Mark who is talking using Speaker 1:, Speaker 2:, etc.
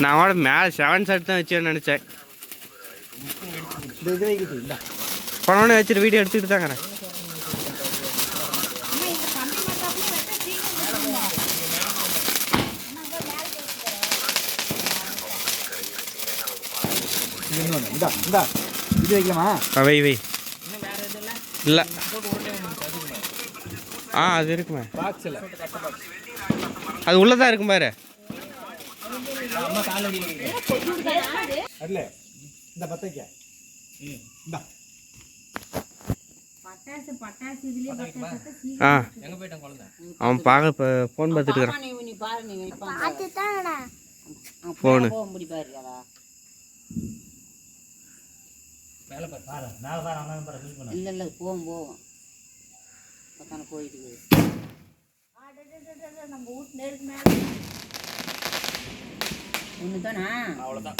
Speaker 1: நான் கூட மேலே 7 செட் தான் வச்சேன்னு நினச்சேன். பணம் வச்சுட்டு வீடியோ எடுத்துக்கிட்டு தாங்கிறேன். வை வை இல்லை அது இருக்குமே அது உள்ளதான் இருக்கும் பாரு. அவன் பார்க்க இப்போ ஃபோன் பார்த்துட்டு இருக்கிறான். ஃபோனு
Speaker 2: இல்லை போவோம் போயிட்டு நம்ம வீட்டு நேருக்கு மேலே ஒன்று தானே அவ்வளோதான்.